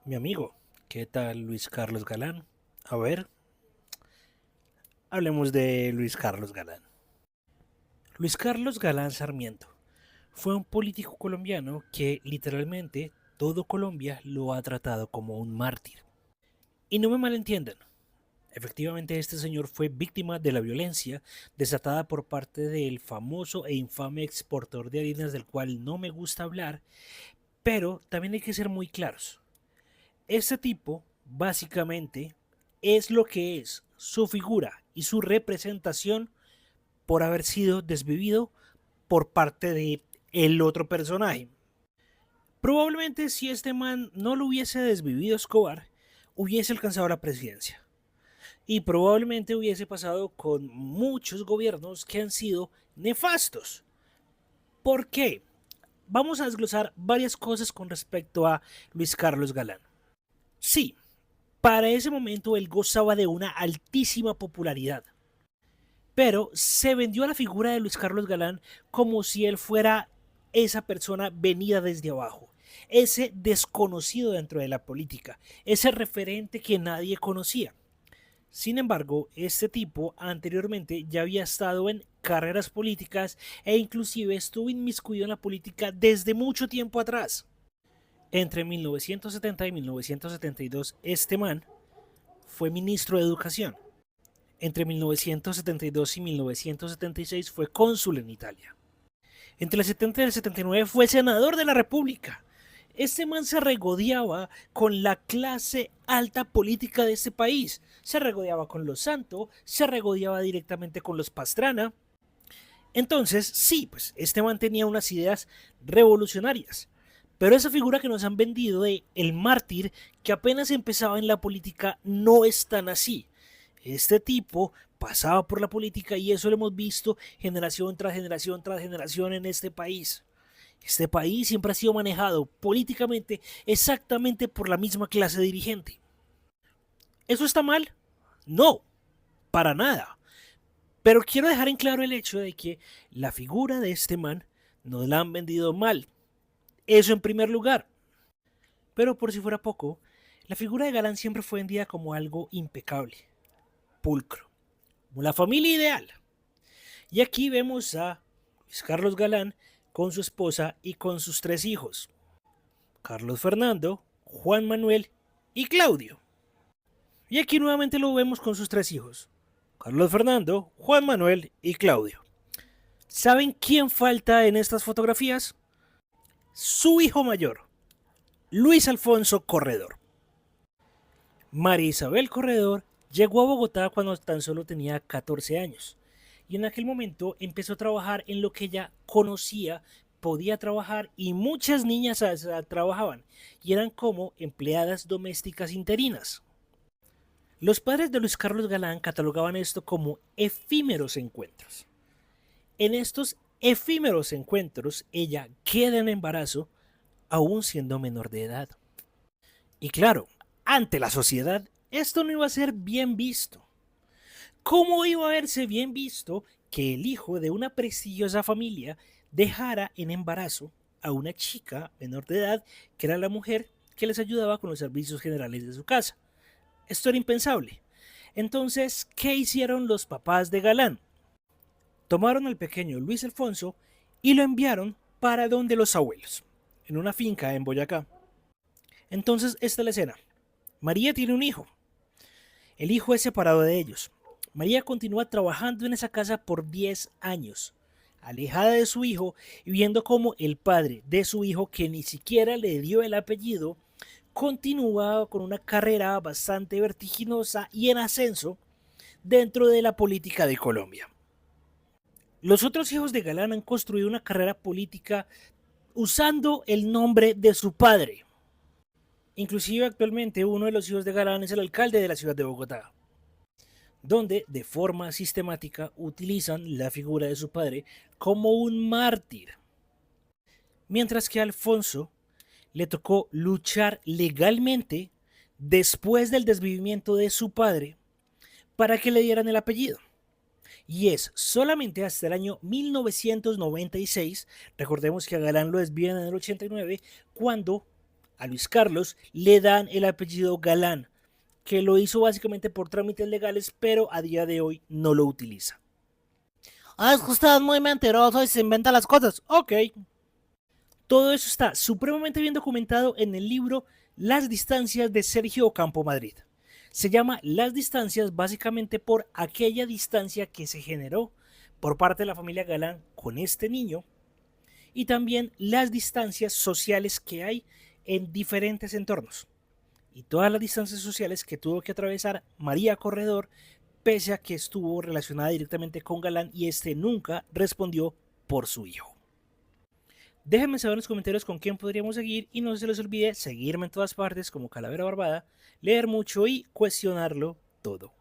Mi amigo, ¿qué tal Luis Carlos Galán? A ver, hablemos de Luis Carlos Galán. Luis Carlos Galán Sarmiento fue un político colombiano que literalmente todo Colombia lo ha tratado como un mártir. Y no me malentiendan, efectivamente este señor fue víctima de la violencia desatada por parte del famoso e infame exportador de harinas del cual no me gusta hablar, pero también hay que ser muy claros. Este tipo, básicamente, es lo que es su figura y su representación por haber sido desvivido por parte de el otro personaje. Probablemente si este man no lo hubiese desvivido Escobar, hubiese alcanzado la presidencia. Y probablemente hubiese pasado con muchos gobiernos que han sido nefastos. ¿Por qué? Vamos a desglosar varias cosas con respecto a Luis Carlos Galán. Sí, para ese momento él gozaba de una altísima popularidad, pero se vendió a la figura de Luis Carlos Galán como si él fuera esa persona venida desde abajo, ese desconocido dentro de la política, ese referente que nadie conocía. Sin embargo, este tipo anteriormente ya había estado en carreras políticas e inclusive estuvo inmiscuido en la política desde mucho tiempo atrás. Entre 1970 y 1972, este man fue ministro de Educación. Entre 1972 y 1976 fue cónsul en Italia. Entre el 70 y el 79 fue senador de la República. Este man se regodeaba con la clase alta política de este país. Se regodeaba con los Santos, se regodeaba directamente con los Pastrana. Entonces, sí, pues este man tenía unas ideas revolucionarias. Pero esa figura que nos han vendido de el mártir que apenas empezaba en la política no es tan así. Este tipo pasaba por la política y eso lo hemos visto generación tras generación tras generación en este país. Este país siempre ha sido manejado políticamente exactamente por la misma clase dirigente. ¿Eso está mal? No, para nada. Pero quiero dejar en claro el hecho de que la figura de este man nos la han vendido mal. Eso en primer lugar. Pero por si fuera poco, la figura de Galán siempre fue vendida como algo impecable, pulcro, como la familia ideal. Y aquí vemos a Luis Carlos Galán con su esposa y con sus tres hijos, Carlos Fernando, Juan Manuel y Claudio. Y aquí nuevamente lo vemos con sus tres hijos, Carlos Fernando, Juan Manuel y Claudio. ¿Saben quién falta en estas fotografías? Su hijo mayor, Luis Alfonso Corredor. María Isabel Corredor llegó a Bogotá cuando tan solo tenía 14 años y en aquel momento empezó a trabajar en lo que ella conocía, podía trabajar y muchas niñas trabajaban y eran como empleadas domésticas interinas. Los padres de Luis Carlos Galán catalogaban esto como efímeros encuentros. En estos efímeros encuentros ella queda en embarazo aún siendo menor de edad. Y claro, ante la sociedad esto no iba a ser bien visto. ¿Cómo iba a verse bien visto que el hijo de una prestigiosa familia dejara en embarazo a una chica menor de edad que era la mujer que les ayudaba con los servicios generales de su casa? Esto era impensable. Entonces, ¿qué hicieron los papás de Galán? Tomaron al pequeño Luis Alfonso y lo enviaron para donde los abuelos, en una finca en Boyacá. Entonces, esta es la escena. María tiene un hijo. El hijo es separado de ellos. María continúa trabajando en esa casa por 10 años, alejada de su hijo y viendo cómo el padre de su hijo, que ni siquiera le dio el apellido, continúa con una carrera bastante vertiginosa y en ascenso dentro de la política de Colombia. Los otros hijos de Galán han construido una carrera política usando el nombre de su padre. Inclusive actualmente uno de los hijos de Galán es el alcalde de la ciudad de Bogotá, donde de forma sistemática utilizan la figura de su padre como un mártir. Mientras que a Alfonso le tocó luchar legalmente después del desvivimiento de su padre para que le dieran el apellido. Y es solamente hasta el año 1996, recordemos que a Galán lo desvían en el 89, cuando A Luis Carlos le dan el apellido Galán, que lo hizo básicamente por trámites legales, pero a día de hoy no lo utiliza. Ah, es que usted es muy mentiroso y se inventa las cosas. Ok. Todo eso está supremamente bien documentado en el libro Las distancias de Sergio Ocampo Madrid. Se llama Las distancias básicamente por aquella distancia que se generó por parte de la familia Galán con este niño y también las distancias sociales que hay en diferentes entornos y todas las distancias sociales que tuvo que atravesar María Corredor pese a que estuvo relacionada directamente con Galán y este nunca respondió por su hijo. Déjenme saber en los comentarios con quién podríamos seguir y no se les olvide seguirme en todas partes como Calavera Barbada, leer mucho y cuestionarlo todo.